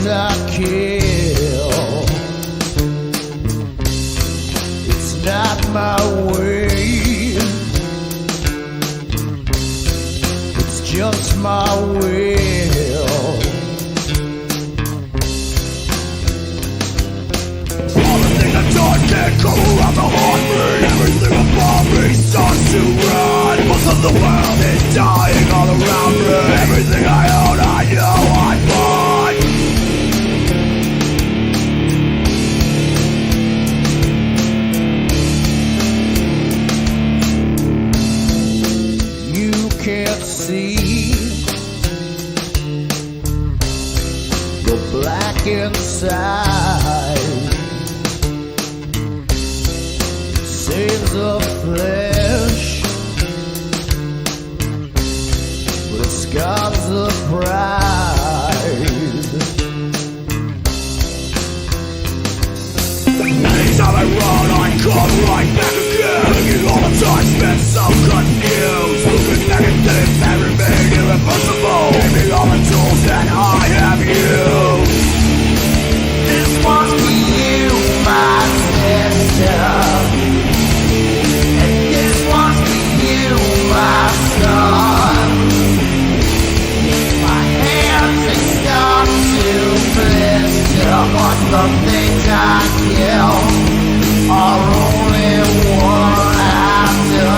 I kill. It's not my way, it's just my will. Everything I've done can't come around to haunt me. Everything about me starts to run. Most of the world is dying all around me. Everything I own, I know I bought. You can't see the black inside. Saves the flesh, but it scars the pride. Anytime I run, I come right back again. Thinking all the time spent so confused. Looking back at things that remain irreversible. Giving all the tools that I have used. This one's for you, my sister. My son, my hands they start to blister, but the things I kill are only one after.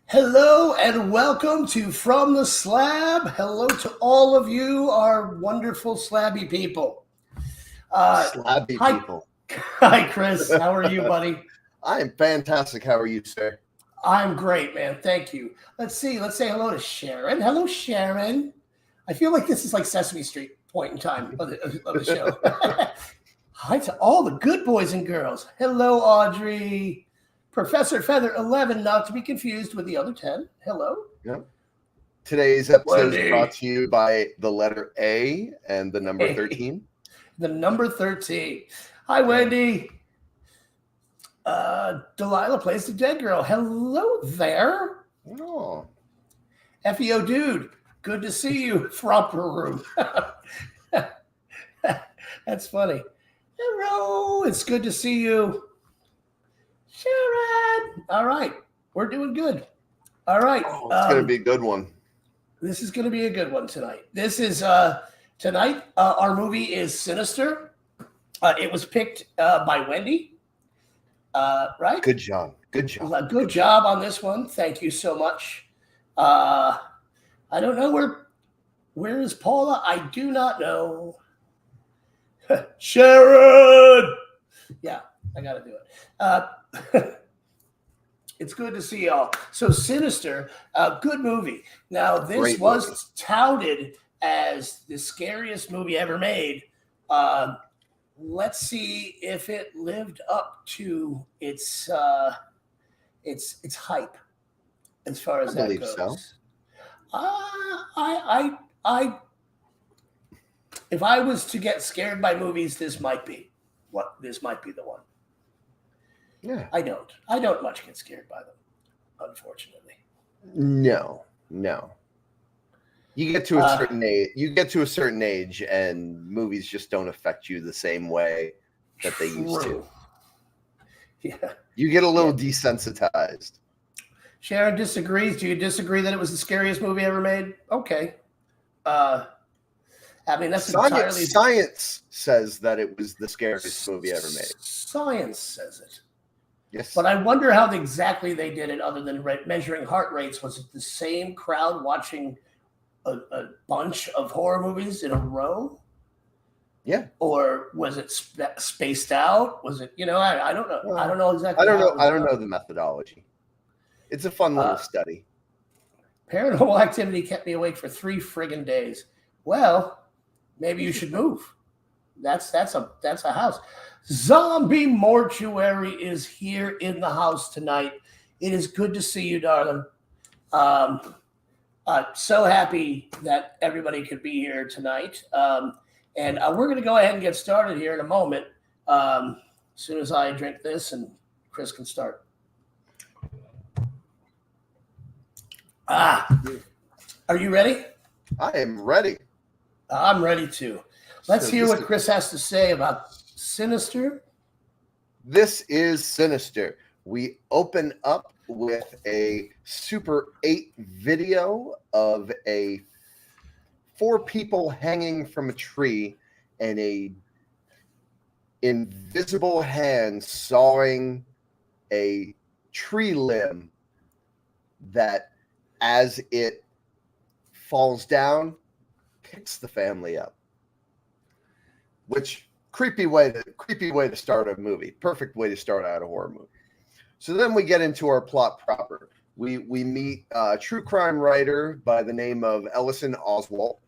Hello and welcome to From the Slab. Hello to all of you, our wonderful slabby people. Slabby people. Hi, Chris. How are you, buddy? I am fantastic. How are you, sir? I'm great, man. Thank you. Let's see. Let's say hello to Sharon. Hello, Sharon. I feel like this is like Sesame Street point in time of the show. Hi to all the good boys and girls. Hello, Audrey. Professor Feather 11, not to be confused with the other 10. Hello. Yep. Today's episode Wendy. is brought to you by the letter A and the number 13. The number 13. Hi, Wendy. Delilah plays the dead girl. Hello there. Oh. FEO dude, good to see you. Fromper room. That's funny. Hello, it's good to see you. Sharon. All right. We're doing good. All right. Oh, it's going to be a good one. This is going to be a good one tonight. This is tonight. Our movie is Sinister. It was picked by Wendy. Right? Good job. Good job. Good job on this one. Thank you so much. I don't know where is Paula? I do not know. Sharon. Yeah, I got to do it. It's good to see y'all. So Sinister, good movie. Now, this Great was movie. touted as the scariest movie ever made. Let's see if it lived up to its hype as far as that goes. So. If I was to get scared by movies, this might be the one. Yeah. I don't much get scared by them, unfortunately. No. You get to a certain age. You get to a certain age, and movies just don't affect you the same way that they used to. Yeah. You get a little desensitized. Sharon disagrees. Do you disagree that it was the scariest movie ever made? Okay. I mean, that's entirely... Science says that it was the scariest movie ever made. Science says it. Yes. But I wonder how exactly they did it other than measuring heart rates. Was it the same crowd watching a bunch of horror movies in a row? Yeah. Or was it spaced out? Was it, I don't know. I don't know exactly. I don't know the methodology. It's a fun little study. Paranormal activity kept me awake for 3 friggin' days. Well, maybe you should move. That's a house. Zombie Mortuary is here in the house tonight. It is good to see you, darling. So happy that everybody could be here tonight. And we're going to go ahead and get started here in a moment. As soon as I drink this, and Chris can start. Are you ready? I am ready. I'm ready too. Let's hear what is, Chris has to say about Sinister. This is Sinister. We open up with a Super 8 video of 4 people hanging from a tree and a invisible hand sawing a tree limb that, as it falls down, picks the family up. Which creepy way to start a movie. Perfect way to start out a horror movie. So then we get into our plot proper. We meet a true crime writer by the name of Ellison Oswalt,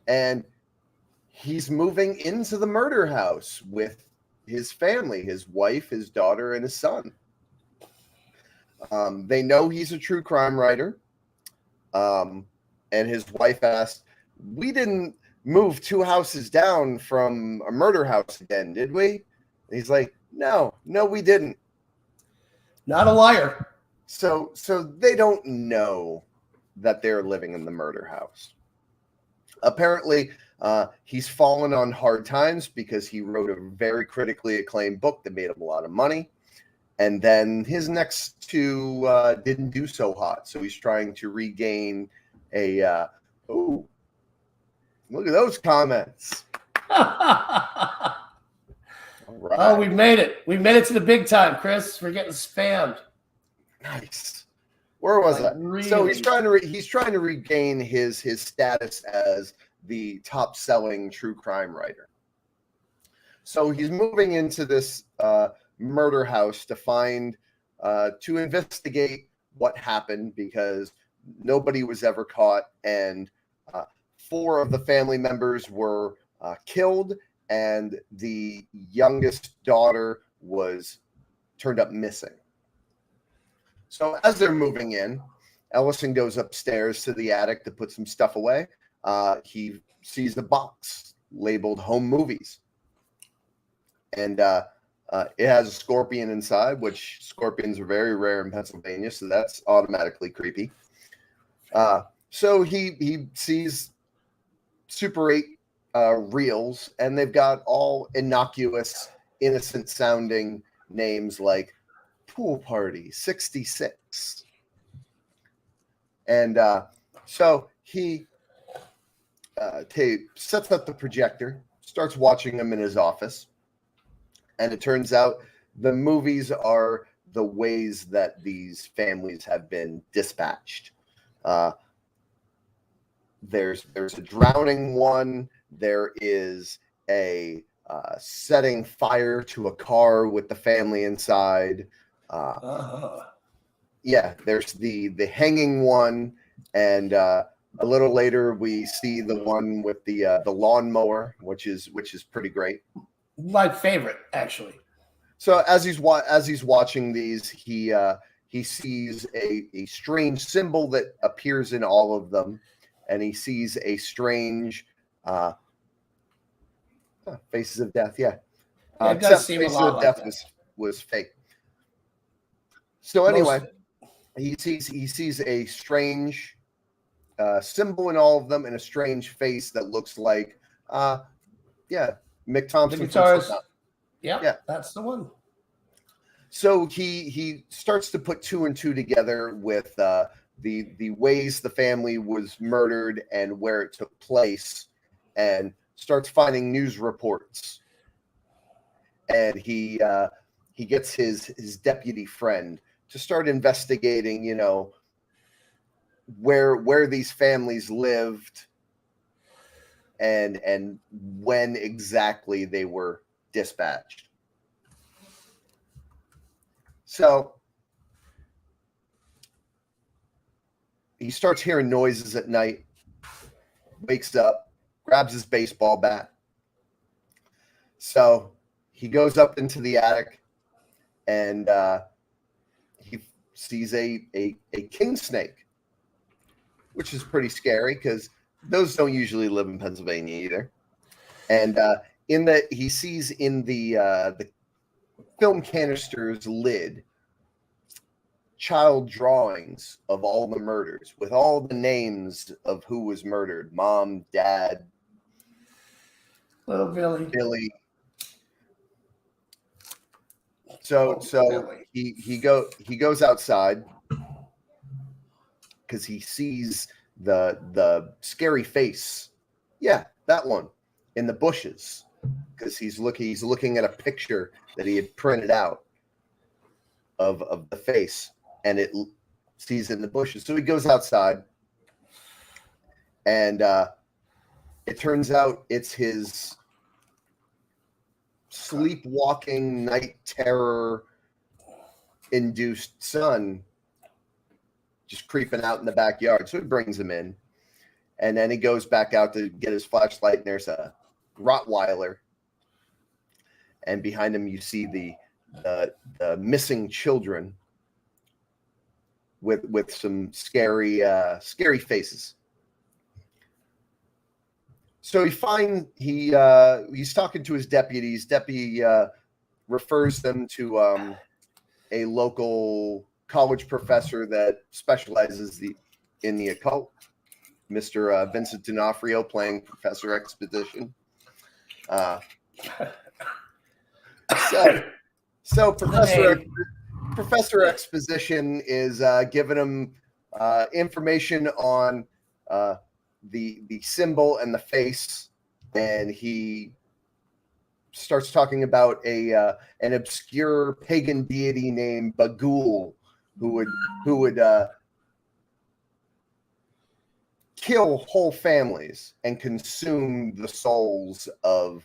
and he's moving into the murder house with his family, his wife, his daughter, and his son. They know he's a true crime writer, and his wife asked, "We didn't move 2 houses down from a murder house again, did we?" And he's like, no, we didn't. Not a liar. So they don't know that they're living in the murder house. Apparently, he's fallen on hard times because he wrote a very critically acclaimed book that made him a lot of money. And then his next 2 didn't do so hot. So he's trying to regain a... Look at those comments. Right. Right. Oh, we made it. We made it to the big time, Chris. We're getting spammed. Nice. Where was that? Really? So he's trying to regain his status as the top-selling true crime writer. So he's moving into this murder house to investigate what happened, because nobody was ever caught, and 4 of the family members were killed, and the youngest daughter was turned up missing. So as they're moving in, Ellison goes upstairs to the attic to put some stuff away. He sees the box labeled Home Movies. And it has a scorpion inside, which scorpions are very rare in Pennsylvania, so that's automatically creepy. So he sees Super 8 reels, and they've got all innocuous, innocent-sounding names like Pool Party 66. And so he sets up the projector, starts watching them in his office, and it turns out the movies are the ways that these families have been dispatched. There's a drowning one. There is a setting fire to a car with the family inside. Yeah, there's the hanging one, and a little later we see the one with the lawnmower, which is pretty great. My favorite, actually. So as he's watching these, he sees a strange symbol that appears in all of them, and he sees a strange Faces of Death. Yeah, it does seem a lot like that. Was fake. So anyway, he sees a strange symbol in all of them, and a strange face that looks like Mick Thompson. The guitars. Yeah, that's the one. So he starts to put 2 and 2 together with the ways the family was murdered and where it took place, and starts finding news reports. And he gets his deputy friend to start investigating, where these families lived and when exactly they were dispatched. So he starts hearing noises at night, wakes up, grabs his baseball bat. So he goes up into the attic, and he sees a king snake, which is pretty scary because those don't usually live in Pennsylvania either. And he sees in the film canister's lid child drawings of all the murders with all the names of who was murdered: mom, dad, Little Billy. So Billy. he goes outside because he sees the scary face. Yeah, that one in the bushes, because he's looking at a picture that he had printed out of the face, and it sees it in the bushes. So he goes outside, and it turns out it's his sleepwalking night terror induced son just creeping out in the backyard. So he brings him in, and then he goes back out to get his flashlight, and there's a Rottweiler, and behind him you see the missing children with some scary faces. So he's talking to his deputies. Deputy refers them to a local college professor that specializes in the occult, Mr. Vincent D'Onofrio, playing Professor Exposition. So Professor Exposition is giving him information on the symbol and the face, and he starts talking about an obscure pagan deity named Bagul, who would kill whole families and consume the souls of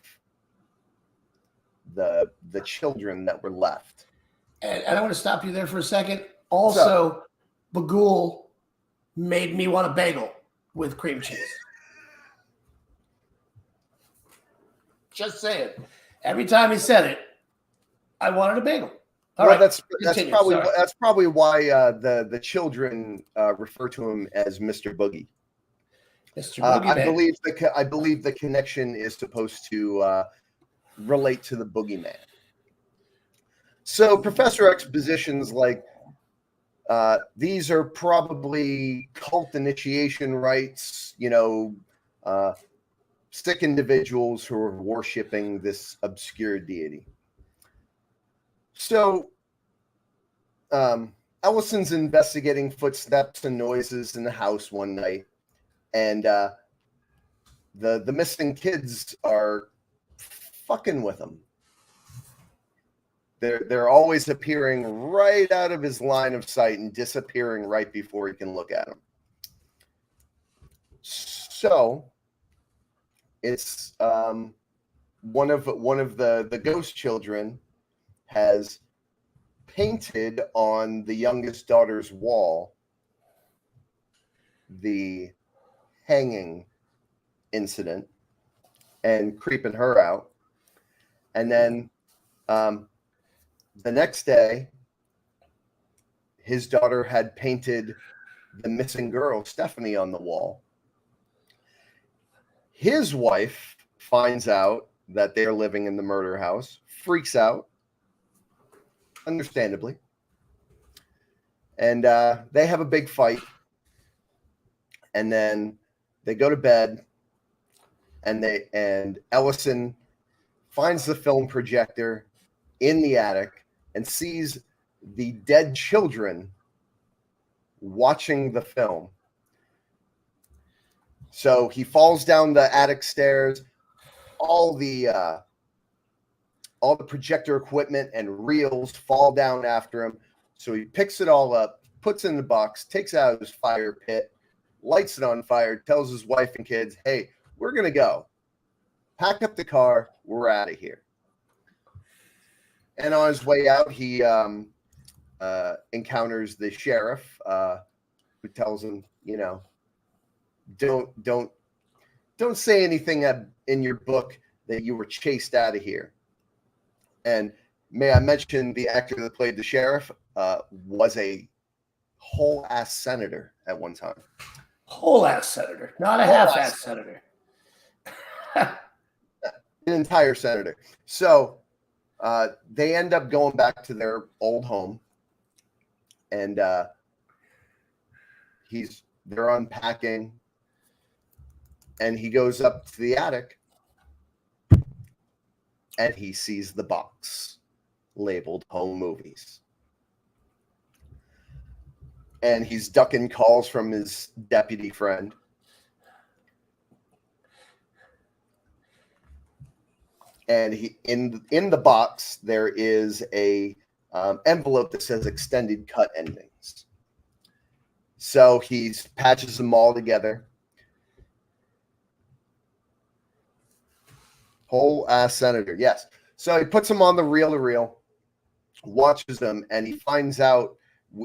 the children that were left. And I want to stop you there for a second. Also, Bagul made me want a bagel with cream cheese. Just saying. Every time he said it, I wanted a bagel. All right, that's probably why the children refer to him as Mr. Boogie. Mr. Boogeyman. I believe the connection is supposed to relate to the boogeyman. So Professor Exposition's like, these are probably cult initiation rites, sick individuals who are worshiping this obscure deity. So Ellison's investigating footsteps and noises in the house one night, and the missing kids are fucking with him. They're always appearing right out of his line of sight and disappearing right before he can look at them. So it's one of the ghost children has painted on the youngest daughter's wall the hanging incident and creeping her out. And then the next day, his daughter had painted the missing girl, Stephanie, on the wall. His wife finds out that they're living in the murder house, freaks out, understandably. And they have a big fight. And then they go to bed, and Ellison finds the film projector in the attic and sees the dead children watching the film. So he falls down the attic stairs. All the projector equipment and reels fall down after him. So he picks it all up, puts it in the box, takes it out of his fire pit, lights it on fire, tells his wife and kids, "Hey, we're going to go. Pack up the car. We're out of here." And on his way out, he encounters the sheriff, who tells him, you know, don't say anything in your book that you were chased out of here. And may I mention the actor that played the sheriff was a whole ass senator at one time. Whole ass senator, not a half ass senator. An entire senator. So they end up going back to their old home, and they're unpacking, and he goes up to the attic, and he sees the box labeled home movies. And he's ducking calls from his deputy friend. And he in the box there is a envelope that says extended cut endings. So he patches them all together. Whole ass senator, yes. So he puts them on the reel-to-reel, watches them, and he finds out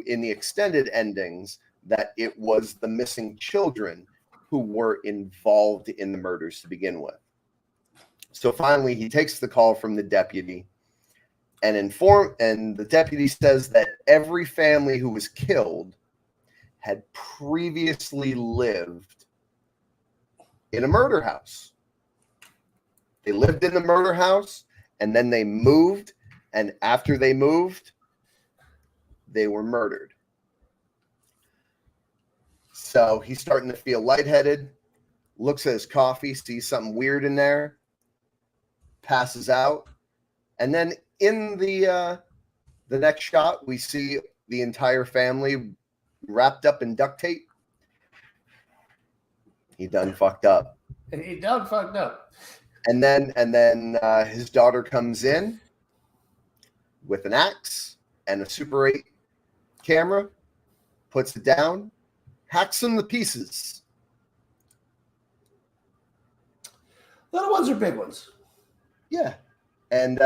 in the extended endings that it was the missing children who were involved in the murders to begin with. So finally, he takes the call from the deputy and the deputy says that every family who was killed had previously lived in a murder house. They lived in the murder house, and then they moved, and after they moved, they were murdered. So he's starting to feel lightheaded, looks at his coffee, sees something weird in there, passes out, and then in the next shot, we see the entire family wrapped up in duct tape. He done fucked up. He done fucked up. And then his daughter comes in with an axe and a Super 8 camera, puts it down, hacks them to pieces. Little ones or big ones? Yeah, and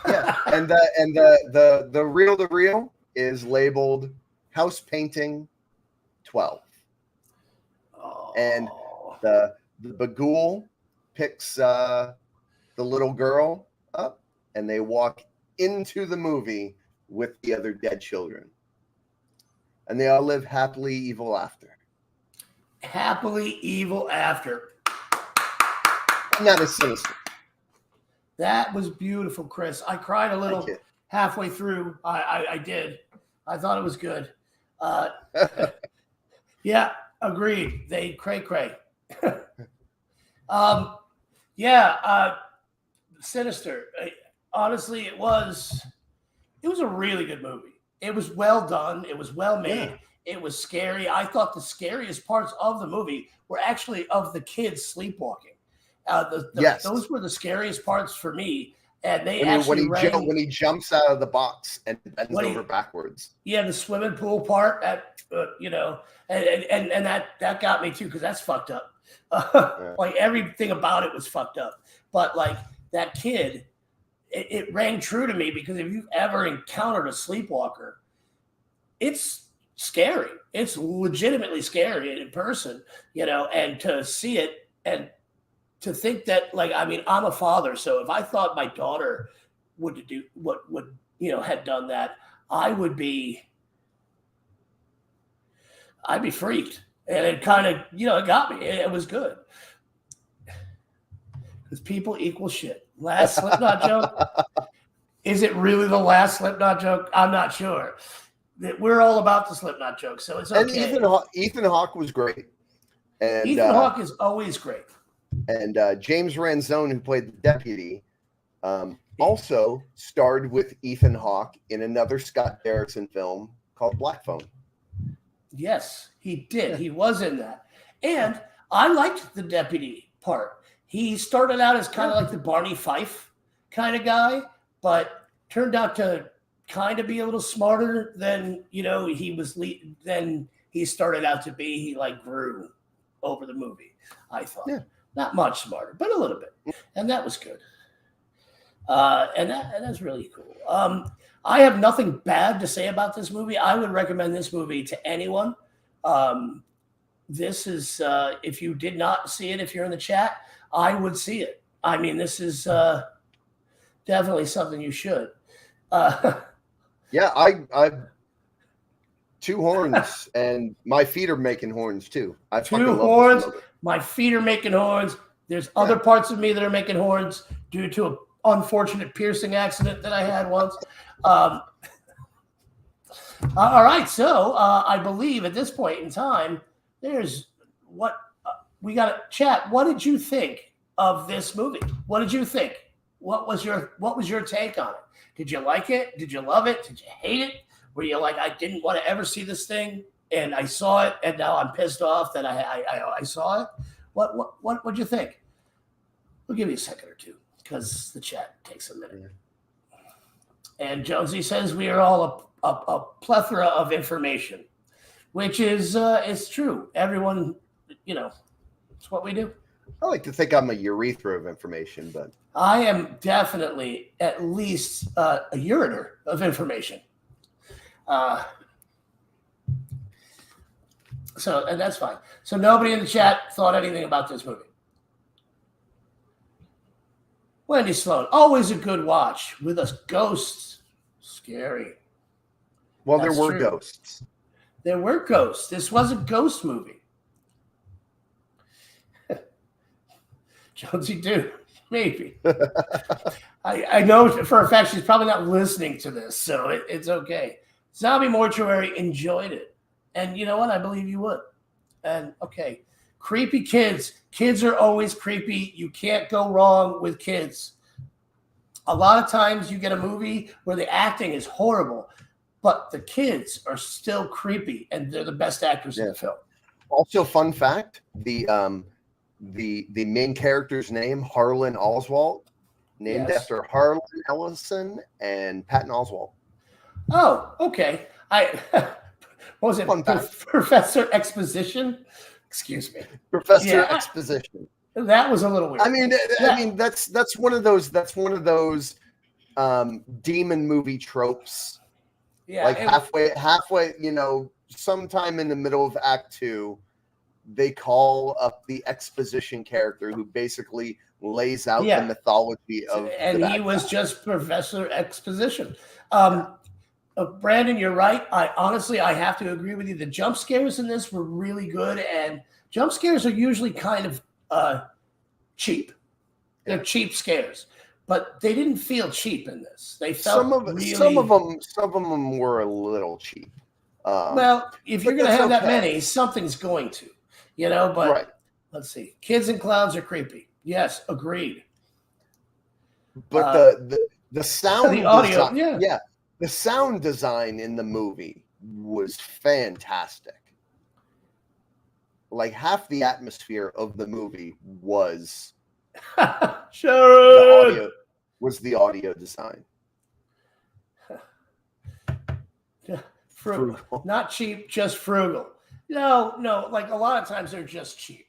and the reel-to-reel is labeled House Painting 12, and the Bagul picks the little girl up, and they walk into the movie with the other dead children, and they all live happily evil after. Happily evil after. And that is sinister. That was beautiful, Chris. I cried a little halfway through. I did. I thought it was good. Yeah, agreed. They cray. Sinister. Honestly, it was a really good movie. It was well done. It was well made. Yeah. It was scary. I thought the scariest parts of the movie were actually of the kids sleepwalking. Yes. Those were the scariest parts for me. And they when he jumps out of the box and bends over backwards. Yeah, the swimming pool part, and that got me too, because that's fucked up. Like everything about it was fucked up. But like that kid, it rang true to me, because if you've ever encountered a sleepwalker, it's scary. It's legitimately scary in person, and to see it and to think that, like, I mean, I'm a father, so if I thought my daughter would do had done that, I'd be freaked. And it kind of, it got me. It was good. Because people equal shit. Last Slipknot joke. Is it really the last Slipknot joke? I'm not sure. We're all about the Slipknot joke, so it's okay. And Ethan Hawke was great. And Ethan Hawke is always great. And James Ransone, who played the deputy, also starred with Ethan Hawke in another Scott Derrickson film called Black Phone. Yes, he did. He was in that. And I liked the deputy part. He started out as kind of like the Barney Fife kind of guy, but turned out to kind of be a little smarter than, than he started out to be. He like grew over the movie, I thought. Yeah. Not much smarter, but a little bit. And that was good. And that's really cool. I have nothing bad to say about this movie. I would recommend this movie to anyone. this is if you did not see it, if you're in the chat, I would see it. I mean, this is definitely something you should. Yeah, I 2 horns, and my feet are making horns too. I 2 fucking love horns. this movie. My feet are making horns. There's other parts of me that are making horns due to an unfortunate piercing accident that I had once. All right, so I believe at this point in time, there's what we got to chat. What did you think of this movie? What did you think? What was your take on it? Did you like it? Did you love it? Did you hate it? Were you like, I didn't want to ever see this thing, and I saw it, and now I'm pissed off that I saw it? What'd you think? We'll give you a second or two because the chat takes a minute. And Jonesy says we are all a plethora of information, which is true. Everyone, it's what we do. I like to think I'm a urethra of information, but I am definitely at least a ureter of information. So, and that's fine. So nobody in the chat thought anything about this movie. Wendy Sloan, always a good watch with us ghosts. Scary. well, That's there were true. ghosts. There were ghosts. This was a ghost movie. Jonesy, dude, maybe. I know for a fact she's probably not listening to this, so it's okay. Zombie Mortuary enjoyed it. And you know what? I believe you would. And okay, creepy kids. Kids are always creepy. You can't go wrong with kids. A lot of times you get a movie where the acting is horrible, but the kids are still creepy and they're the best actors in the film. Also, fun fact: the main character's name, Harlan Oswalt, named after Harlan Ellison and Patton Oswalt. Oh, okay. What was it? Professor Exposition? Excuse me. Professor Exposition. That was a little weird. I mean, that's one of those demon movie tropes. Yeah, like halfway, sometime in the middle of Act 2, they call up the exposition character who basically lays out the mythology of. And he was just Professor Exposition. Brandon, you're right. I have to agree with you. The jump scares in this were really good, and jump scares are usually kind of cheap. They're cheap scares, but they didn't feel cheap in this. They felt some of them were a little cheap. Well, if you're going to have that many, something's going to, But let's see. Kids and clowns are creepy. Yes, agreed. But the sound, the audio, design, the sound design in the movie was fantastic. Like half the atmosphere of the movie was the audio design. Frugal. Not cheap, just frugal. No, like a lot of times they're just cheap.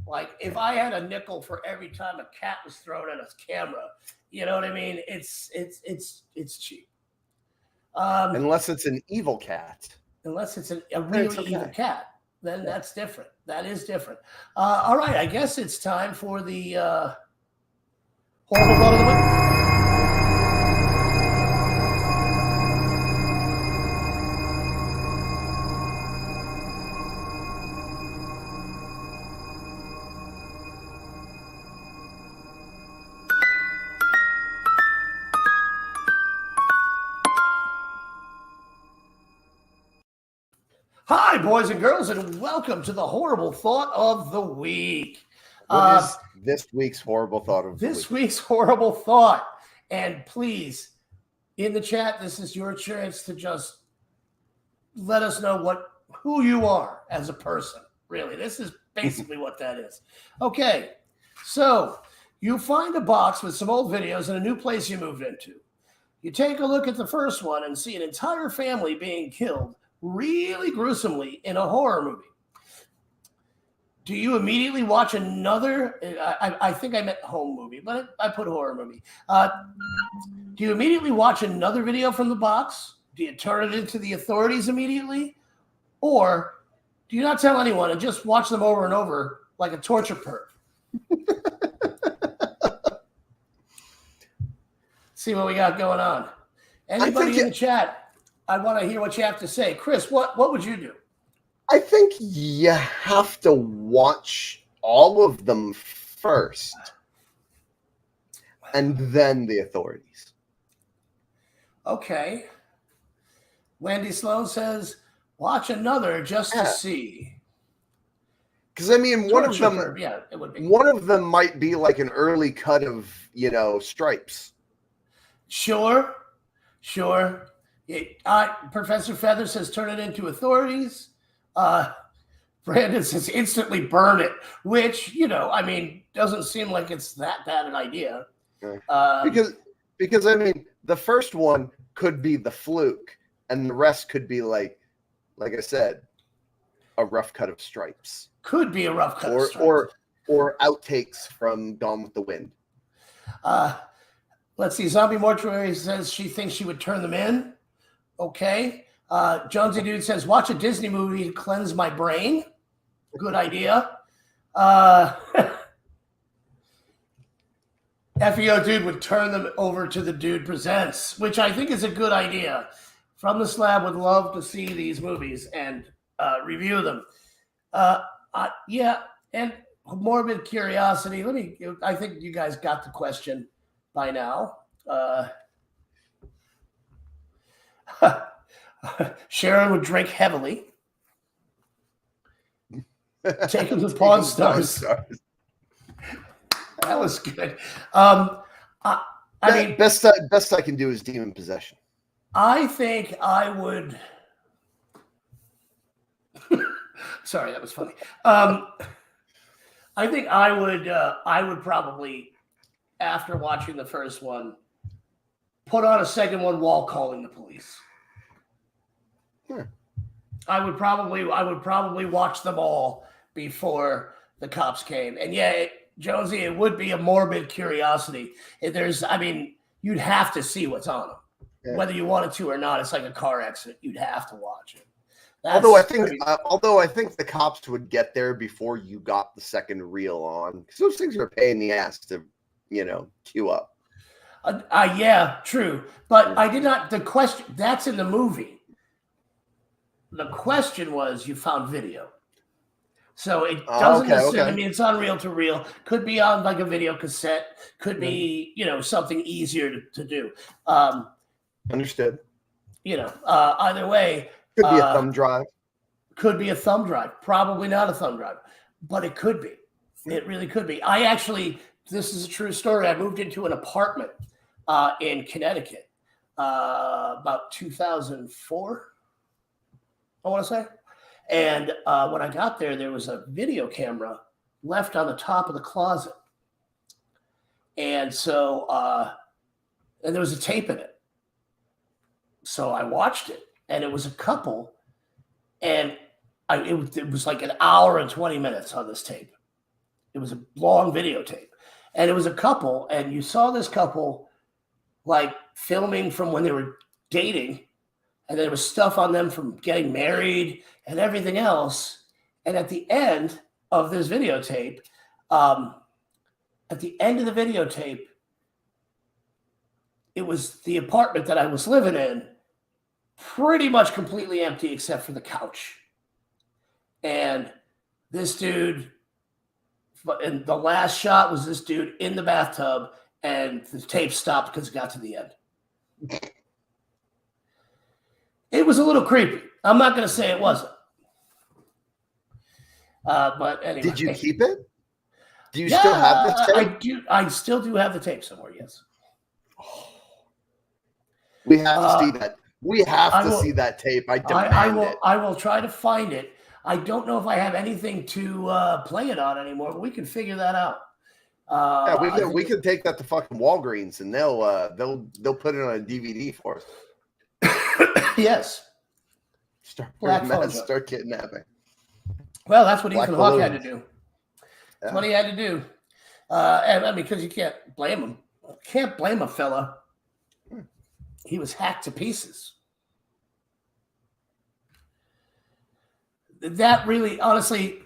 Like if I had a nickel for every time a cat was thrown at a camera, you know what I mean? It's cheap. Unless it's an evil cat. Unless it's a really evil cat, then that's different. That is different. All right, I guess it's time for the horrible thought of the week. Hi, boys and girls, and welcome to the horrible thought of the week. What is this week's horrible thought of the week? This week's horrible thought. And please, in the chat, this is your chance to just let us know who you are as a person. Really, this is basically what that is. Okay, so you find a box with some old videos in a new place you moved into. You take a look at the first one and see an entire family being killed really gruesomely in a horror movie. Do you immediately watch another? I think I meant home movie, but I put horror movie. Do you immediately watch another video from the box? Do you turn it into the authorities immediately? Or Do not tell anyone and just watch them over and over like a torture perv. See what we got going on. Anybody in the chat, I want to hear what you have to say. Chris, what would you do? I think you have to watch all of them first, and then the authorities. Okay. Wendy Sloan says, watch another just to see. Because I mean, one of them, it would be. One of them might be like an early cut of Stripes. Sure. Professor Feather says, turn it into authorities. Brandon says, instantly burn it, which doesn't seem like it's that bad an idea. Because I mean, the first one could be the fluke, and the rest could be like I said, a rough cut of Stripes. Could be a rough cut of Stripes. Or outtakes from Gone with the Wind. Let's see. Zombie Mortuary says she thinks she would turn them in. Okay. Jonesy Dude says, watch a Disney movie to cleanse my brain. Good idea. FEO Dude would turn them over to the Dude Presents, which I think is a good idea. From the Slab would love to see these movies and review them. And morbid curiosity. I think you guys got the question by now. Sharon would drink heavily. Take him to Pawn Stars. That was good. I mean, best I can do is Demon Possession. I think I would. Sorry, that was funny. I think I would probably, after watching the first one, put on a second one while calling the police. I would probably watch them all before the cops came. And Jonesy, it would be a morbid curiosity. You'd have to see what's on them. Yeah. Whether you wanted to or not, it's like a car accident. You'd have to watch it. Although I think the cops would get there before you got the second reel on, because those things are a pain in the ass to, queue up. Yeah, true. But I did not. The question that's in the movie. The question was, you found video, so it doesn't necessarily. Okay. I mean, it's on reel to reel. Could be on like a video cassette. Could be something easier to do. Understood. Either way. Could be a thumb drive. Could be a thumb drive. Probably not a thumb drive, but it could be. It really could be. This is a true story. I moved into an apartment in Connecticut about 2004, I want to say. And when I got there was a video camera left on the top of the closet. And so, and there was a tape in it. So I watched it. And it was a couple, and it was like an hour and 20 minutes on this tape. It was a long videotape. And it was a couple, and you saw this couple like filming from when they were dating, and there was stuff on them from getting married and everything else. And at the end of this videotape, it was the apartment that I was living in. Pretty much completely empty except for the couch. And this dude, and the last shot was this dude in the bathtub, and the tape stopped because it got to the end. It was a little creepy. I'm not going to say it wasn't. But anyway. Did you keep it? Do you still have the tape? I still do have the tape somewhere, yes. We have to see that. We have to see that tape. I will try to find it. I don't know if I have anything to play it on anymore, but we can figure that out. We can take that to fucking Walgreens, and they'll put it on a DVD for us. Yes. Start kidnapping. Well, that's what Ethan Hawke had to do. That's what he had to do. Because you can't blame him. Can't blame a fella. He was hacked to pieces. that really, honestly,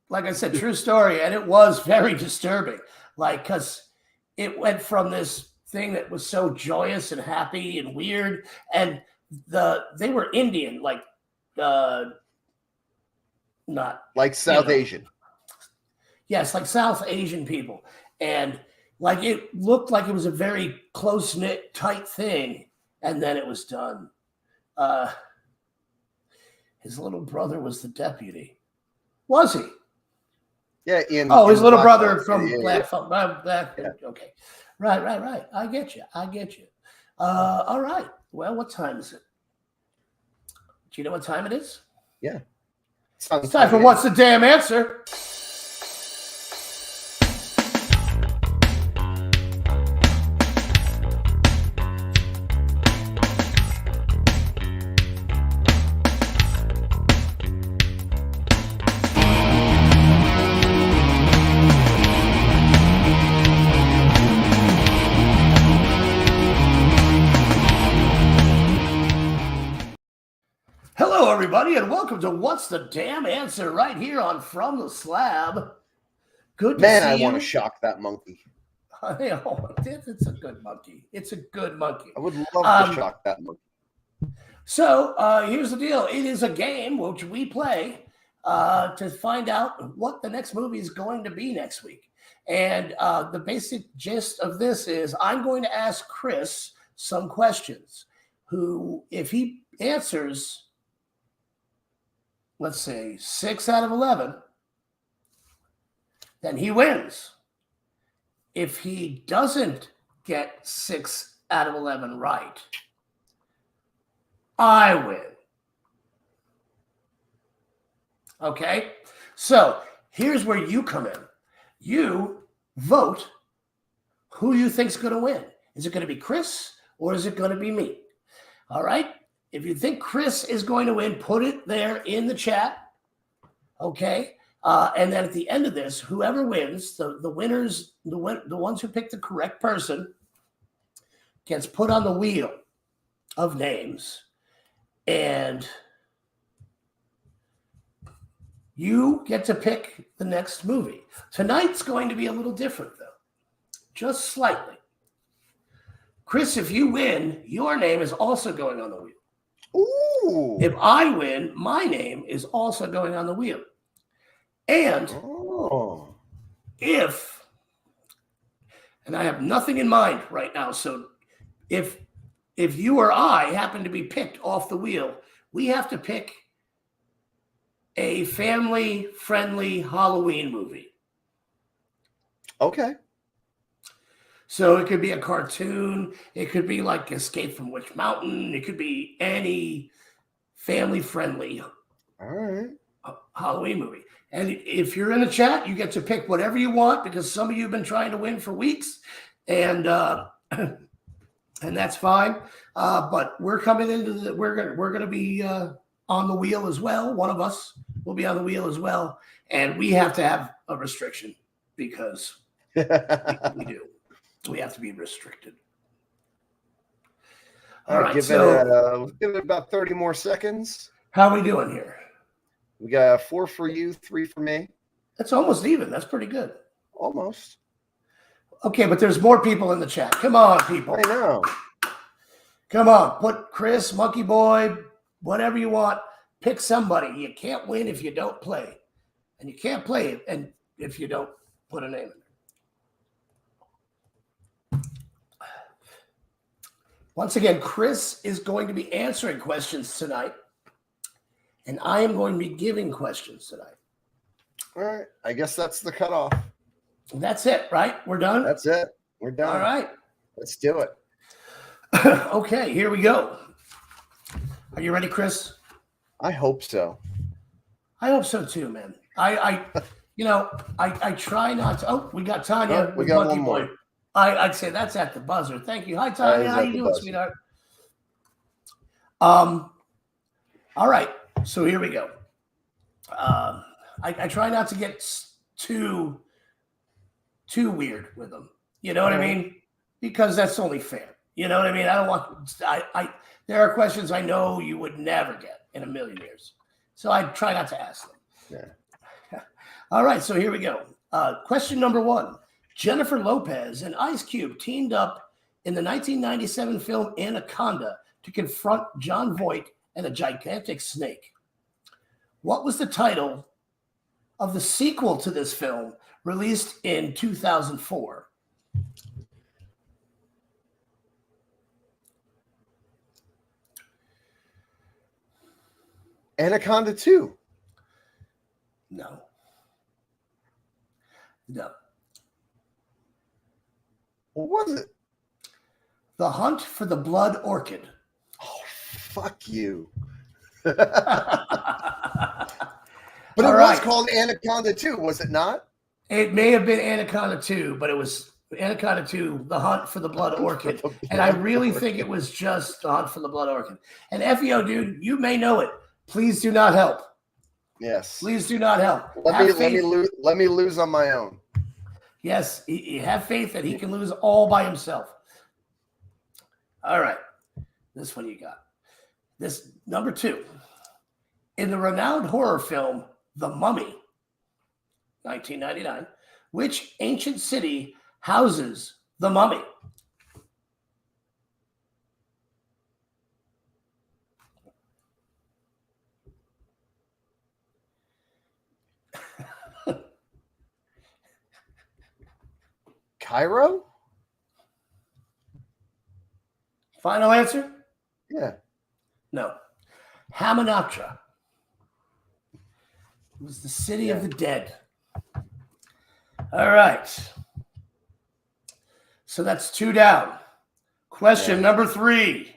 like I said, true story, and it was very disturbing. Like, because it went from this thing that was so joyous and happy and weird, and they were Indian, like not like South Asian. Yes, like South Asian people, and like it looked like it was a very close knit, tight thing, and then it was done. His little brother was the deputy. Was he? Yeah. His little brother from yeah, Black. Yeah. Okay. Right. I get you. All right. Well, what time is it? Do you know what time it is? Yeah. It's time for What's the Damn Answer? Hello, everybody, and welcome to What's the Damn Answer right here on From the Slab. Good to see you. Man, I want to shock that monkey. It's a good monkey. It's a good monkey. I would love to shock that monkey. So here's the deal. It is a game which we play to find out what the next movie is going to be next week. And the basic gist of this is I'm going to ask Chris some questions who, if he answers, let's say 6 out of 11, then he wins. If he doesn't get 6 out of 11 right, I win. Okay? So here's where you come in. You vote who you think's going to win. Is it going to be Chris or is it going to be me? All right? If you think Chris is going to win, put it there in the chat. Okay? And then at the end of this, whoever wins, the winners, the ones who pick the correct person, gets put on the wheel of names. And you get to pick the next movie. Tonight's going to be a little different, though. Just slightly. Chris, if you win, your name is also going on the wheel. Ooh. If I win, my name is also going on the wheel. And and I have nothing in mind right now, so if you or I happen to be picked off the wheel, we have to pick a family-friendly Halloween movie. Okay. So it could be a cartoon. It could be like Escape from Witch Mountain. It could be any family-friendly Halloween movie. And if you're in the chat, you get to pick whatever you want because some of you have been trying to win for weeks, and that's fine. But we're coming into we're gonna be on the wheel as well. One of us will be on the wheel as well, and we have to have a restriction because we do. We have to be restricted. All right, give it about 30 more seconds. How are we doing here? We got 4 for you, 3 for me. That's almost even. That's pretty good. Almost. Okay, but there's more people in the chat. Come on, people. I know. Come on, put Chris, Monkey Boy, whatever you want. Pick somebody. You can't win if you don't play. And you can't play it and if you don't put a name in there. Once again, Chris is going to be answering questions tonight. And I am going to be giving questions tonight. All right. I guess that's the cutoff. That's it, right? We're done? That's it. We're done. All right. Let's do it. Okay, here we go. Are you ready, Chris? I hope so. I hope so too, man. I try not to. Oh, we got Tanya. We got one more. Boy. I'd say that's at the buzzer. Thank you. Hi, Tanya. How you doing, sweetheart? All right. So here we go. I try not to get too weird with them. You know what I mean? Because that's only fair. You know what I mean? I don't want. There are questions I know you would never get in a million years. So I try not to ask them. Yeah. All right, so here we go. Question number 1. Jennifer Lopez and Ice Cube teamed up in the 1997 film Anaconda to confront John Voight and a gigantic snake. What was the title of the sequel to this film released in 2004? Anaconda 2. No. What was it? The Hunt for the Blood Orchid. Oh, fuck you. But But it was called Anaconda 2, was it not? It may have been Anaconda 2, but it was Anaconda 2, The Hunt for the Blood Orchid. And I really think it was just The Hunt for the Blood Orchid. And FEO, dude, you may know it. Please do not help. Yes. Please do not help. Let me lose on my own. Yes, you have faith that he can lose all by himself. All right. This one you got. This number 2. In the renowned horror film The Mummy, 1999, which ancient city houses the mummy? Cairo? Final answer? Yeah. No. Hamunaptra. It was the city of the dead. All right. So that's 2 down. Question number 3.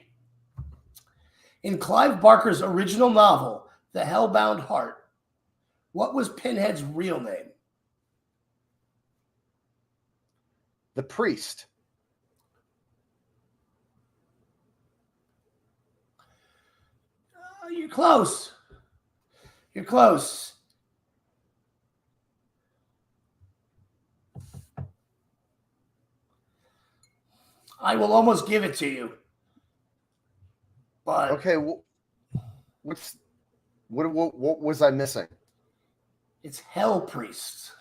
In Clive Barker's original novel, The Hellbound Heart, what was Pinhead's real name? The Priest. You're close. You're close. I will almost give it to you. But Okay, what was I missing? it's Hell Priest.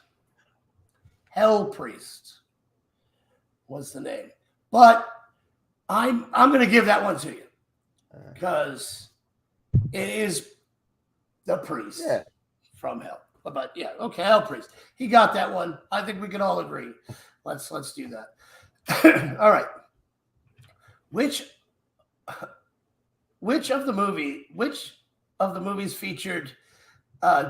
Hell Priest was the name. But I'm going to give that one to you because it is the priest from hell. But yeah, okay, Hell Priest. He got that one. I think we can all agree. Let's do that. All right. Which of the movies featured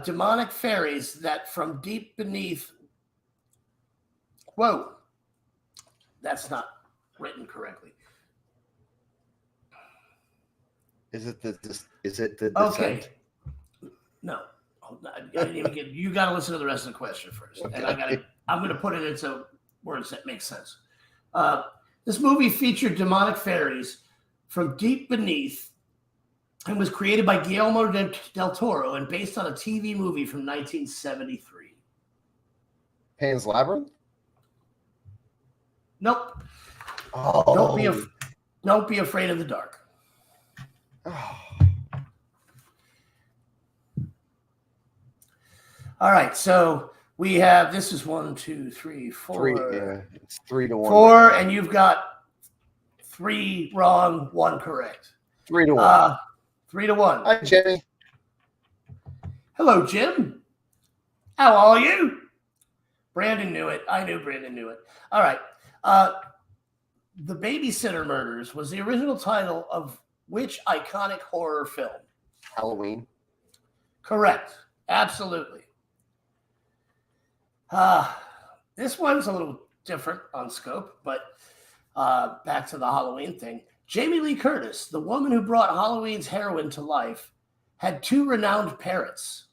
demonic fairies that from deep beneath? Whoa, that's not written correctly. Is it the Descent? Okay, no, I didn't even get. You got to listen to the rest of the question first, and I'm going to put it into words that make sense. This movie featured demonic fairies from deep beneath and was created by Guillermo del Toro and based on a TV movie from 1973. Pan's Labyrinth? Nope. Oh. Don't be afraid of the dark. Oh. All right, so we have, this is 1, 2, 3, 4. 3, yeah. It's 3-1. 4, and you've got 3 wrong, 1 correct. 3-1. 3-1. Hi, Jimmy. Hello, Jim. How are you? Brandon knew it. I knew Brandon knew it. All right. The Babysitter Murders was the original title of which iconic horror film? Halloween. Correct. Absolutely. This one's a little different on scope, but back to the Halloween thing. Jamie Lee Curtis, the woman who brought Halloween's heroine to life, had 2 renowned parents.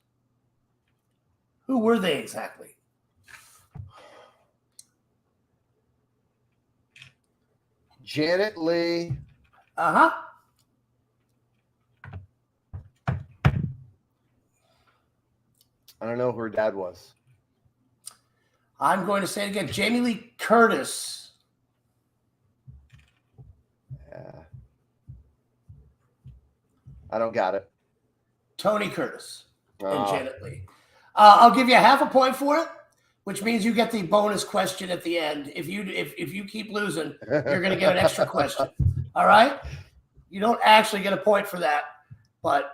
Who were they exactly? Janet Leigh. Uh-huh. I don't know who her dad was. I'm going to say it again. Jamie Lee Curtis. Yeah. I don't got it. Tony Curtis and Oh. Janet Leigh. I'll give you half a point for it, which means you get the bonus question at the end. If you keep losing, you're going to get an extra question. All right? You don't actually get a point for that, but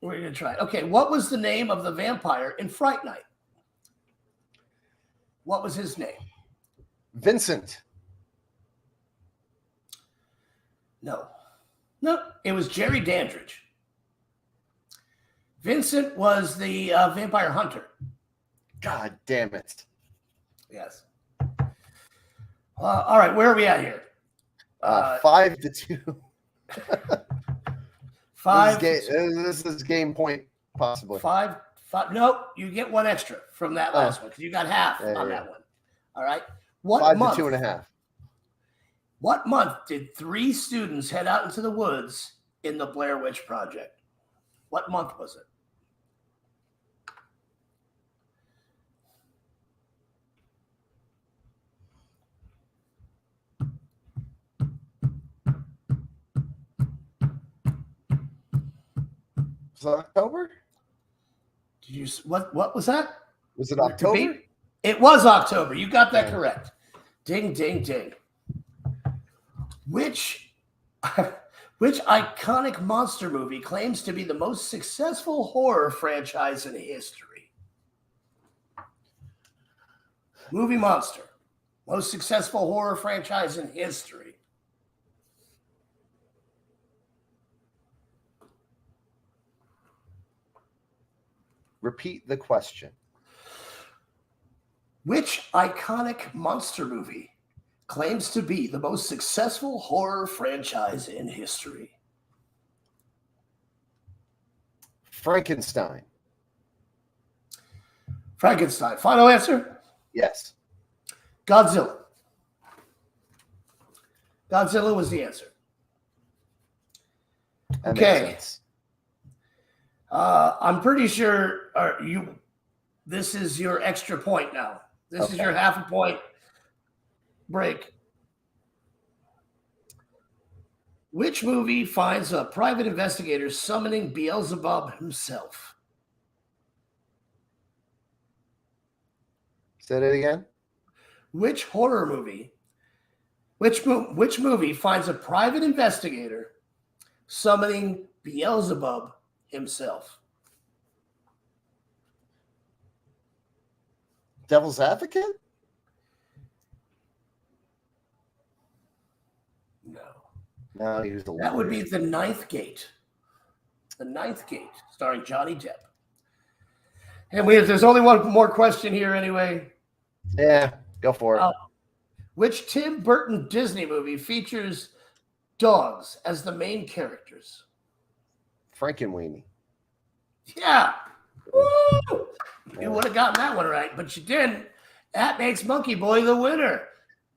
we're going to try it. Okay, what was the name of the vampire in Fright Night? What was his name? Vincent. No, it was Jerry Dandridge. Vincent was the vampire hunter. God damn it. Yes. All right, where are we at here? 5-2. 5. This is game point, possibly. 5. Nope, you get one extra from that last one because you got half on that one. All right. What 5 month? to 2.5. What month did 3 students head out into the woods in the Blair Witch Project? What month was it? Was it October? Did you what was that? Was it October? It was October. You got that correct. Ding, ding, ding. Which iconic monster movie claims to be the most successful horror franchise in history? Movie Monster. Most successful horror franchise in history. Repeat the question. Which iconic monster movie claims to be the most successful horror franchise in history? Frankenstein. Frankenstein. Final answer? Yes. Godzilla. Godzilla was the answer. That Okay. makes sense. I'm pretty sure this is your extra point now. This is your half a point break. Which movie finds a private investigator summoning Beelzebub himself? Say that again. Which horror movie? Which movie finds a private investigator summoning Beelzebub himself? Devil's Advocate? No. No, he was a That would be lawyer. The Ninth Gate. The Ninth Gate, starring Johnny Depp. And there's only one more question here anyway. Yeah, go for it. Which Tim Burton Disney movie features dogs as the main characters? Frankenweenie. Yeah. Woo! You would have gotten that one right, but you didn't. That makes Monkey Boy the winner.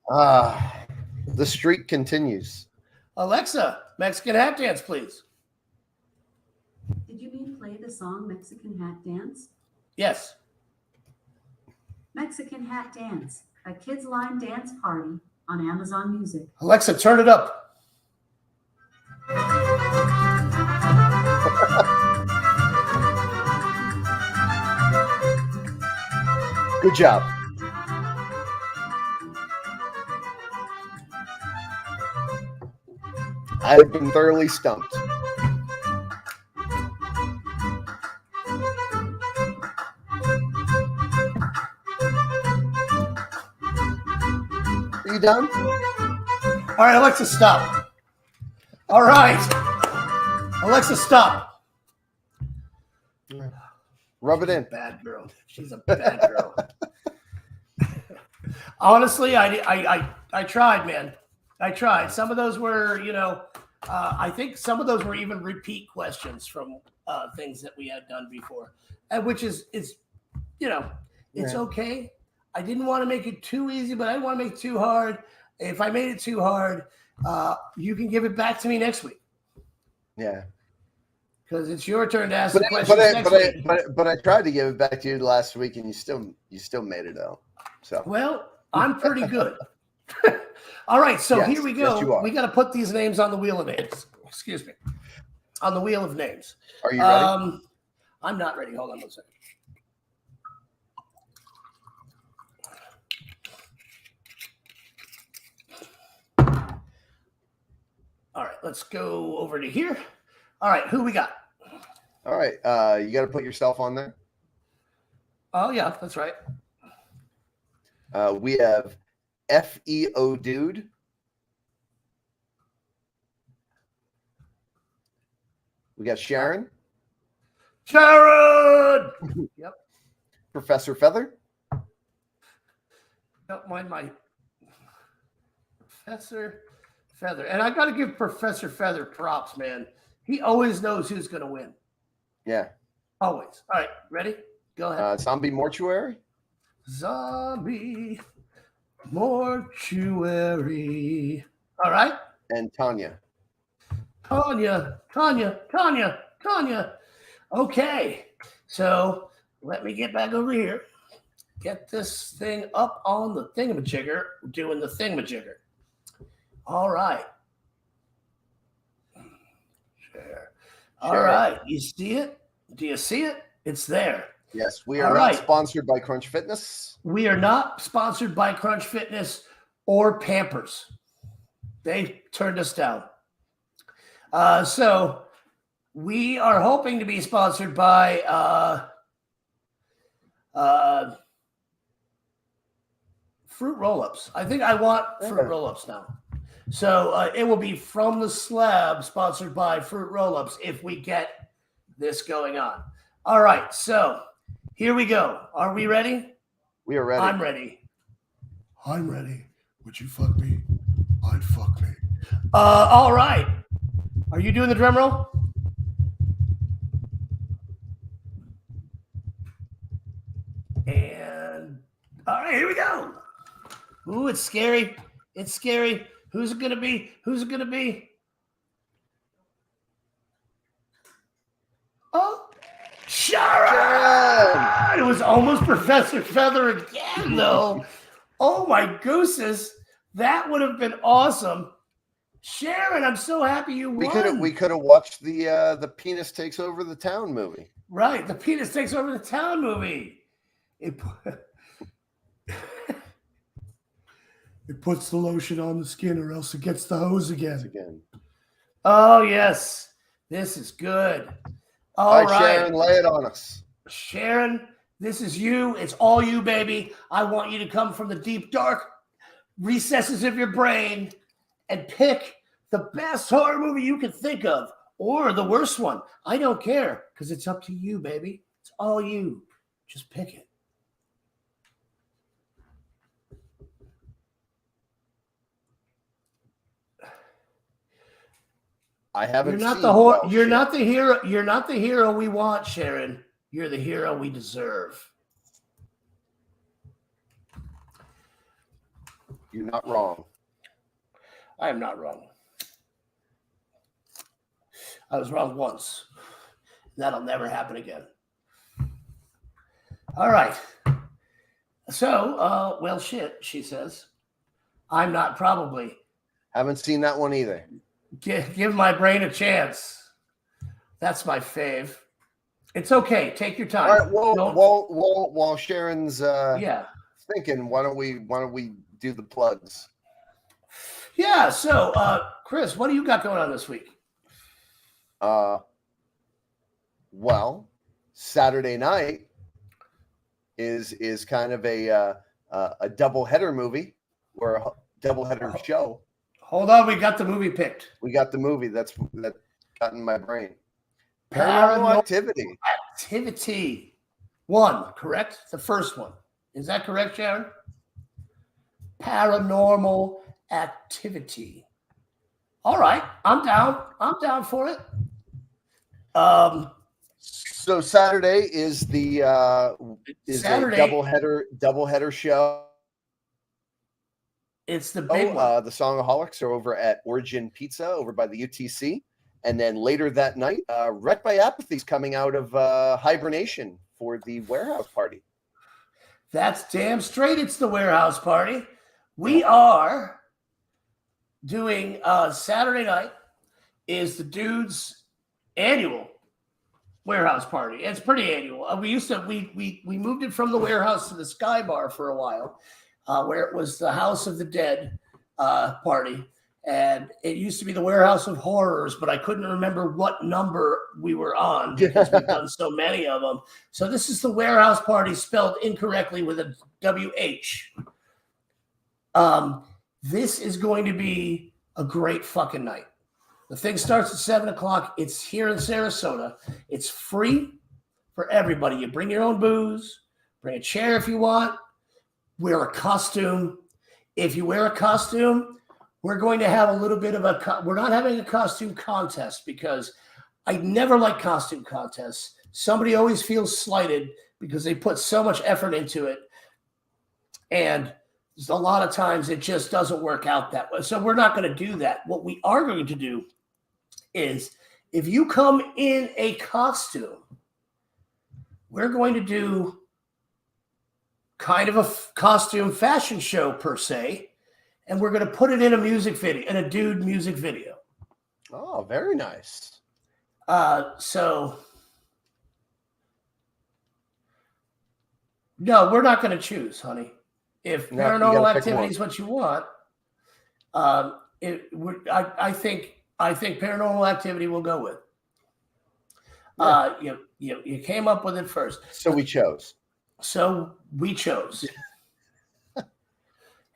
The streak continues. Alexa, Mexican hat dance, please. Did you mean play the song Mexican Hat Dance? Yes. Mexican Hat Dance, a kids' line dance party on Amazon Music. Alexa, turn it up. Good job. I have been thoroughly stumped. Are you done? All right, Alexa, stop. All right. Alexa, stop. Rub it in. Bad girl. She's a bad girl. Honestly, I tried, man. I tried. Some of those were, I think some of those were even repeat questions from things that we had done before, and which is it's okay. I didn't want to make it too easy, but I didn't want to make it too hard. If I made it too hard, you can give it back to me next week. Yeah. Because it's your turn to ask the questions next week. But I tried to give it back to you last week, and you still made it out. So well, I'm pretty good. All right, so Yes, here we go. yes, you are. We got to put these names on the wheel of names. Excuse me, on the wheel of names. Are you ready? I'm not ready. Hold on 1 second. All right, let's go over to here. All right, who we got? All right. You got to put yourself on there. Oh, yeah, that's right. We have FEO Dude. We got Sharon. Sharon! Yep. Professor Feather. Don't mind my Professor Feather. And I got to give Professor Feather props, man. He always knows who's going to win. Yeah. Always. All right, ready? Go ahead. Zombie Mortuary. Zombie Mortuary. All right. And Tanya. Tanya. Okay. So let me get back over here. Get this thing up on the thingamajigger, doing the thingamajigger. All right. Share. All right. You see it? Do you see it? It's there. Yes, we are not sponsored by Crunch Fitness. We are not sponsored by Crunch Fitness or Pampers. They turned us down. So we are hoping to be sponsored by Fruit Roll-Ups. I think I want Fruit Roll-Ups now. So it will be From the Slab, sponsored by Fruit Roll-Ups, if we get this going on. All right, so here we go. Are we ready? We are ready. I'm ready. I'm ready. Would you fuck me? I'd fuck me. All right. Are you doing the drum roll? And all right, here we go. Ooh, it's scary. It's scary. Who's it gonna be? Who's it gonna be? Oh, Sharon! It was almost Professor Feather again, though. Oh my gooses, that would have been awesome. Sharon, I'm so happy you won. We could have watched the Penis Takes Over the Town movie. Right, the Penis Takes Over the Town movie. It puts the lotion on the skin, or else it gets the hose again. Oh yes, this is good. All right, Sharon, lay it on us. Sharon, this is you. It's all you, baby. I want you to come from the deep, dark recesses of your brain and pick the best horror movie you can think of, or the worst one. I don't care, because it's up to you, baby. It's all you. Just pick it. I haven't. You're not the hero. You're not the hero we want, Sharon. You're the hero we deserve. You're not wrong. I am not wrong. I was wrong once. That'll never happen again. All right. So, well, shit, she says. I'm not probably. Haven't seen that one either. Give my brain a chance. That's my fave. It's okay. Take your time. All right. While Sharon's thinking, why don't we do the plugs? Yeah. So, Chris, what do you got going on this week? Well, Saturday night is kind of a doubleheader movie or a doubleheader show. Hold on, we got the movie picked. We got the movie that got in my brain. Paranormal Activity 1, correct? The first one. Is that correct, Sharon? Paranormal Activity. All right, I'm down. I'm down for it. So Saturday is the a doubleheader show. It's the big one. The Songaholics are over at Origin Pizza over by the UTC. And then later that night, Wrecked by Apathy's coming out of hibernation for the warehouse party. That's damn straight. It's the warehouse party. We are doing Saturday night is the dude's annual warehouse party. It's pretty annual. We moved it from the warehouse to the Sky Bar for a while, where it was the House of the Dead party. And it used to be the Warehouse of Horrors, but I couldn't remember what number we were on because we've done so many of them. So this is the warehouse party spelled incorrectly with a WH. This is going to be a great fucking night. The thing starts at 7 o'clock. It's here in Sarasota. It's free for everybody. You bring your own booze, bring a chair if you want, wear a costume. If you wear a costume, we're going to have a little bit of we're not having a costume contest because I never like costume contests. Somebody always feels slighted because they put so much effort into it. And a lot of times it just doesn't work out that way. So we're not going to do that. What we are going to do is if you come in a costume, we're going to do kind of a costume fashion show per se. And we're going to put it in a music video, in a dude music video. Oh, very nice. So, no, we're not going to choose, honey. If paranormal activity is what you want, I think paranormal activity will go with. Yeah. You came up with it first. So we chose.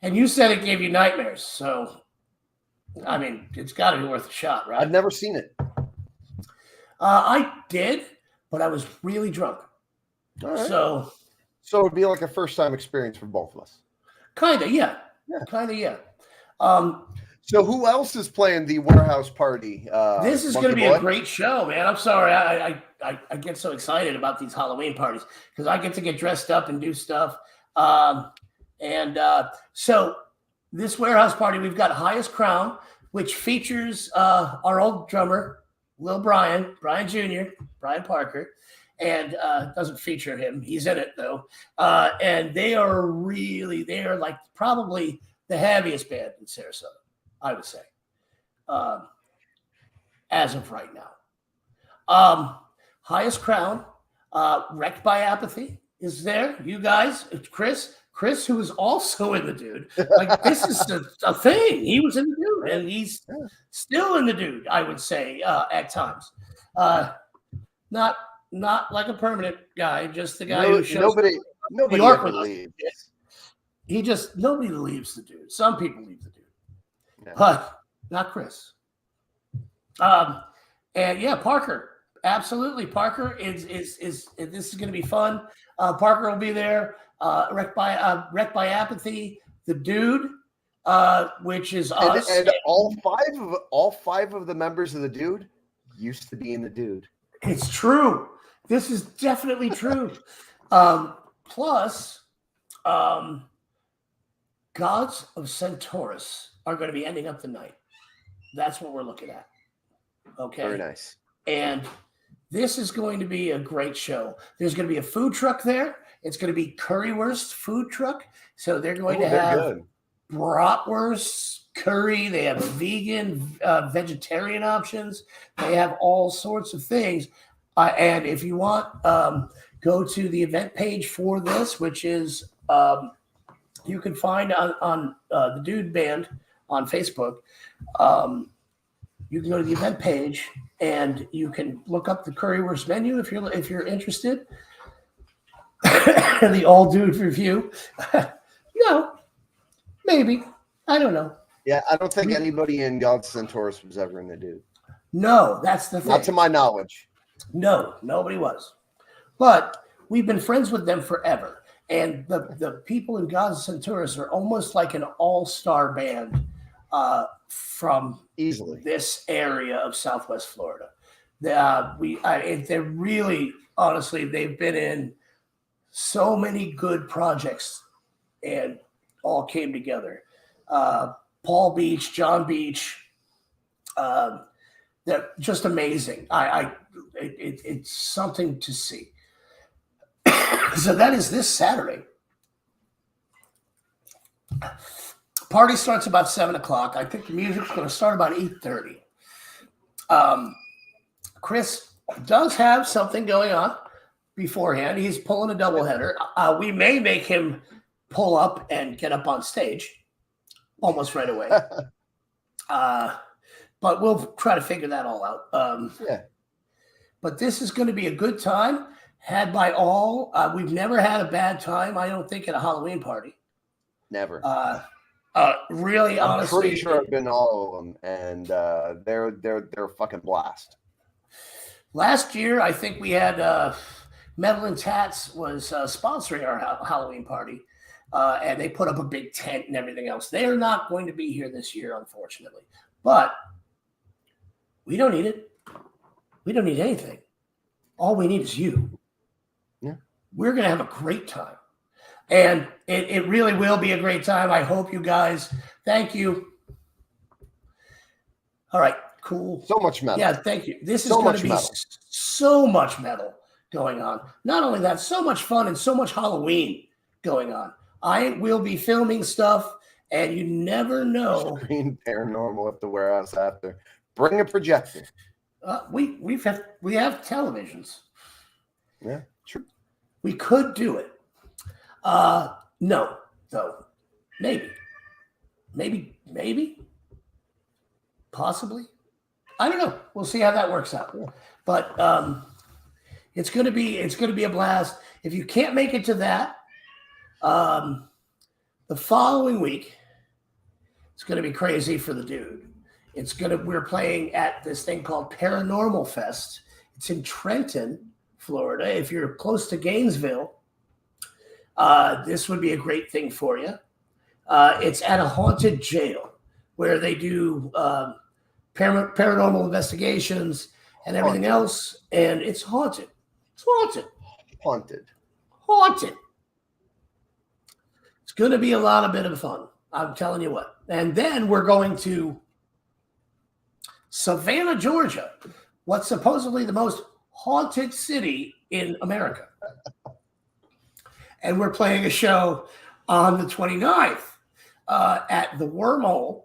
And you said it gave you nightmares. So, I mean, it's got to be worth a shot, right? I've never seen it. I did, but I was really drunk. All right. So it would be like a first-time experience for both of us. Kind of, yeah. So who else is playing the warehouse party? This is going to be a great show, man. I'm sorry. I get so excited about these Halloween parties because I get to get dressed up and do stuff. So this warehouse party, we've got Highest Crown, which features our old drummer, Lil Brian Jr., Brian Parker, and doesn't feature him. He's in it, though. And they are like probably the heaviest band in Sarasota, I would say, as of right now. Highest Crown, Wrecked by Apathy is there. You guys, Chris, who is also in the Dude. Like, this is a thing. He was in the Dude, and he's still in the Dude, I would say, at times. Not like a permanent guy, just the guy who shows nobody the art with leaves. Nobody leaves the Dude. Some people leave the Dude, Yeah. but not Chris. And yeah, Parker. Absolutely, Parker is this is going to be fun. Parker will be there. Wrecked by Apathy, the Dude, which is us, and all five of the members of the Dude used to be in the Dude. It's true. This is definitely true. Plus, Gods of Centaurus are going to be ending up the night. That's what we're looking at. Okay. Very nice. And this is going to be a great show. There's going to be a food truck there. It's going to be Currywurst food truck. So they're going to have bratwurst, curry. They have vegan, vegetarian options. They have all sorts of things. And if you want, go to the event page for this, which is you can find on the Dude Band on Facebook. You can go to the event page and you can look up the Currywurst menu if you're interested. The All Dude review. Maybe. I don't know. Yeah, I don't think anybody in Gods of Centaurus was ever in the Dude. No, that's the thing. Not to my knowledge. No, nobody was. But we've been friends with them forever. And the people in Gods of Centaurus are almost like an all-star band from easily this area of Southwest Florida. They're really, honestly, they've been in so many good projects and all came together. Paul Beach, John Beach, they're just amazing. It's something to see. So that is this Saturday. Party starts about 7 o'clock. I think the music's going to start about 8:30. Chris does have something going on beforehand. He's pulling a doubleheader. We may make him pull up and get up on stage almost right away. But we'll try to figure that all out. Yeah. But this is going to be a good time, had by all. We've never had a bad time, I don't think, at a Halloween party. Never. Really, I'm honestly, pretty sure I've been to all of them, and they're a fucking blast. last year, I think we had Metal and Tats was sponsoring our Halloween party, and they put up a big tent and everything else. They are not going to be here this year, unfortunately. But we don't need it. We don't need anything. All we need is you. Yeah. We're going to have a great time. And it really will be a great time. I hope you guys. Thank you. All right, cool. So much metal. Yeah, thank you. This is So going much to be metal. so much metal going on. Not only that, so much fun and so much Halloween going on. I will be filming stuff, and you never know. Green Paranormal at the warehouse after. Bring a projector. We have televisions. Yeah, true. We could do it. No, though. Maybe, possibly. I don't know. We'll see how that works out. But it's gonna be a blast. If you can't make it to that, the following week, it's gonna be crazy for the dude. We're playing at this thing called Paranormal Fest. It's in Trenton, Florida. If you're close to Gainesville, this would be a great thing for you. It's at a haunted jail where they do paranormal investigations and everything else, and it's haunted. It's haunted. Haunted. It's going to be a lot of bit of fun. I'm telling you what. And then we're going to Savannah, Georgia, what's supposedly the most haunted city in America. And we're playing a show on the 29th at the Wormhole.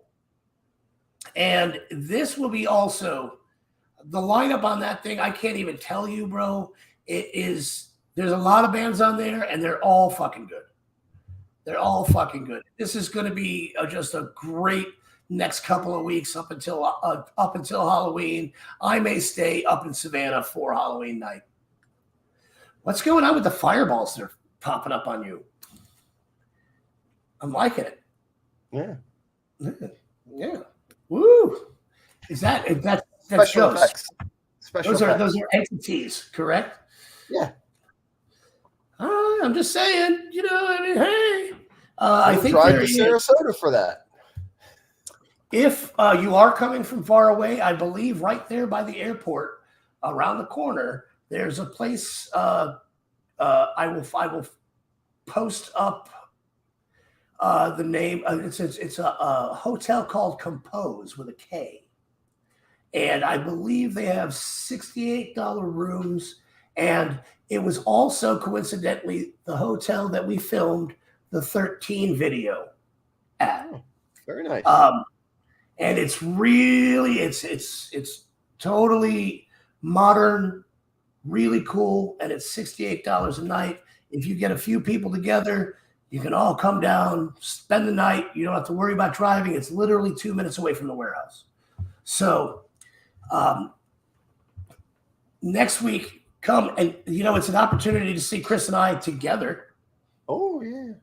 And this will be also the lineup on that thing. I can't even tell you, bro. There's a lot of bands on there, and they're all fucking good. They're all fucking good. This is going to be just a great next couple of weeks up until Halloween. I may stay up in Savannah for Halloween night. What's going on with the fireballs that are popping up on you? I'm liking it. Yeah. Yeah. Woo. That's Special ghosts. effects. Special Those effects. are entities, correct? Yeah. I'm just saying, I mean, hey. I We'll think drive there to is. Sarasota for that. If you are coming from far away, I believe right there by the airport, around the corner, there's a place. I will post up the name. It's a hotel called Compose with a K, and I believe they have $68 rooms. And it was also coincidentally the hotel that we filmed the 13 video at. Oh, very nice. And it's really, it's totally modern, really cool, and it's $68 a night. If you get a few people together, you can all come down, spend the night. You don't have to worry about driving. It's literally 2 minutes away from the warehouse. So next week, come and it's an opportunity to see Chris and I together. Oh yeah.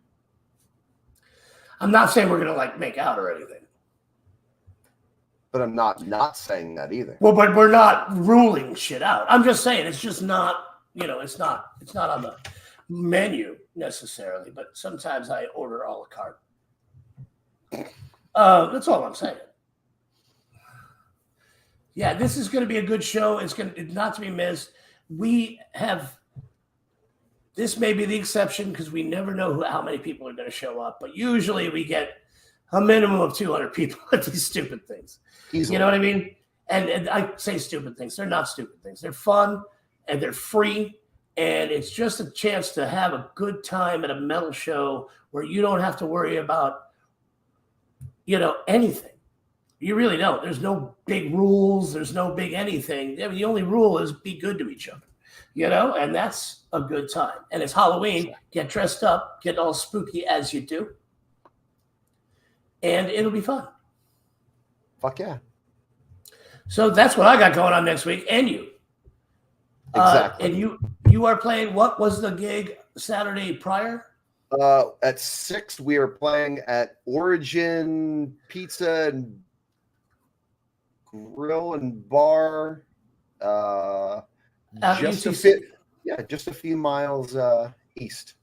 I'm not saying we're gonna make out or anything. But I'm not saying that either. Well, but we're not ruling shit out. I'm just saying it's just not, it's not on the menu necessarily, but sometimes I order a la carte. That's all I'm saying. Yeah, this is going to be a good show. It's not to be missed. This may be the exception because we never know how many people are going to show up, but usually we get a minimum of 200 people at these stupid things. Easily. You know what I mean? And I say stupid things. They're not stupid things. They're fun and they're free. And it's just a chance to have a good time at a metal show where you don't have to worry about, anything. You really don't. There's no big rules. There's no big anything. I mean, the only rule is be good to each other, and that's a good time. And it's Halloween. Get dressed up, get all spooky as you do, and it'll be fun. Fuck yeah. So that's what I got going on next week, and you. Exactly. And you are playing. What was the gig Saturday prior? At 6, we are playing at Origin Pizza and Grill and Bar. Just a few miles east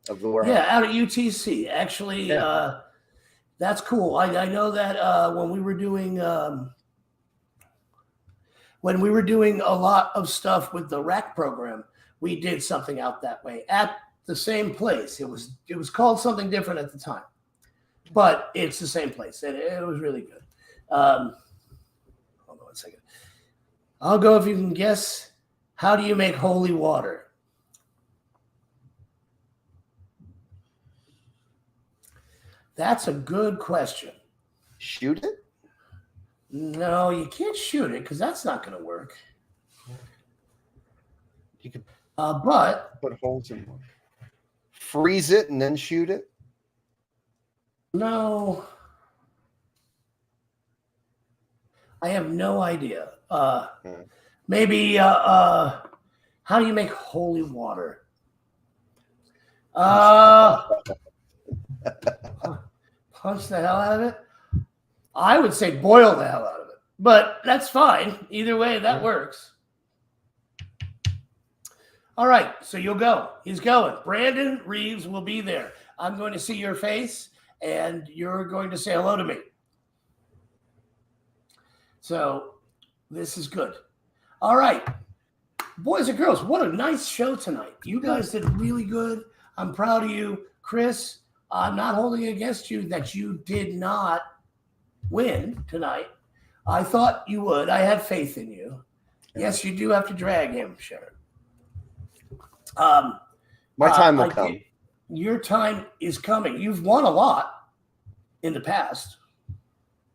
of the warehouse. Yeah, out at UTC. Actually, that's cool. I know that when we were doing a lot of stuff with the RAC program, we did something out that way at the same place. It was called something different at the time, but it's the same place. It was really good. Hold on 1 second. I'll go if you can guess. How do you make holy water? That's a good question. Shoot it? No, you can't shoot it because that's not going to work. You could but put holes in one. Freeze it and then shoot it? No. I have no idea. Maybe how do you make holy water? Punch the hell out of it? I would say boil the hell out of it, but that's fine. Either way, that works. All right, so you'll go. He's going. Brandon Reeves will be there. I'm going to see your face, and you're going to say hello to me. So this is good. All right, boys and girls, what a nice show tonight. You guys did really good. I'm proud of you. Chris, I'm not holding it against you that you did not win tonight. I thought you would. I had faith in you. Yes, you do have to drag him, Sharon. My time will come. Your time is coming. You've won a lot in the past.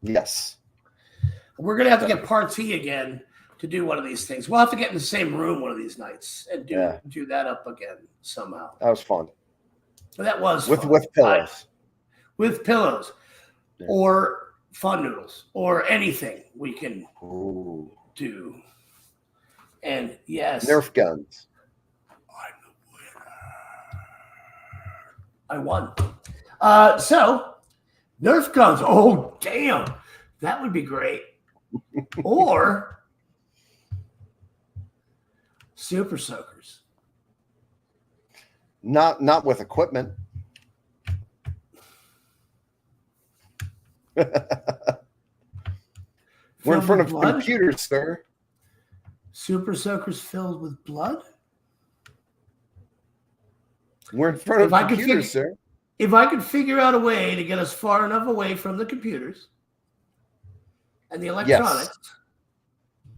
Yes. We're going to have to get Part T again to do one of these things. We'll have to get in the same room one of these nights and do that up again somehow. That was fun. That was with fun. With pillows. With pillows. Yeah. Or fun noodles or anything we can do. And yes. Nerf guns. I won. So, Nerf guns. Oh, damn. That would be great. Or super soakers. Not with equipment. We're in front of computers, sir. Super soakers filled with blood? We're in front of computers, sir. If I could figure out a way to get us far enough away from the computers and the electronics,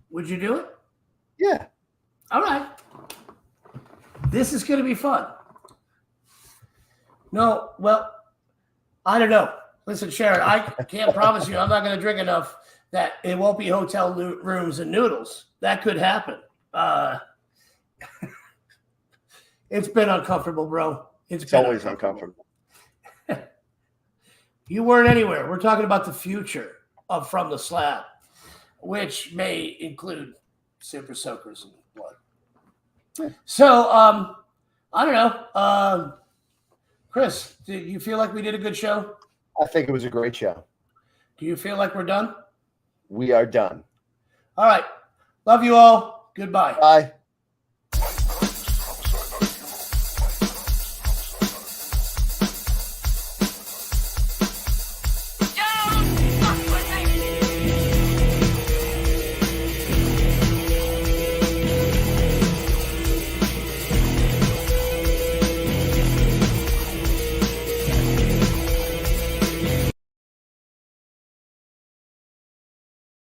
would you do it? Yeah. All right. This is going to be fun. No, well, I don't know. Listen, Sharon, I can't promise you I'm not going to drink enough that it won't be hotel rooms and noodles. That could happen. It's been uncomfortable, bro. It's always uncomfortable. You weren't anywhere. We're talking about the future of From the Slab, which may include super soakers and blood. Yeah. So, I don't know. Chris, do you feel like we did a good show? I think it was a great show. Do you feel like we're done? We are done. All right. Love you all. Goodbye. Bye.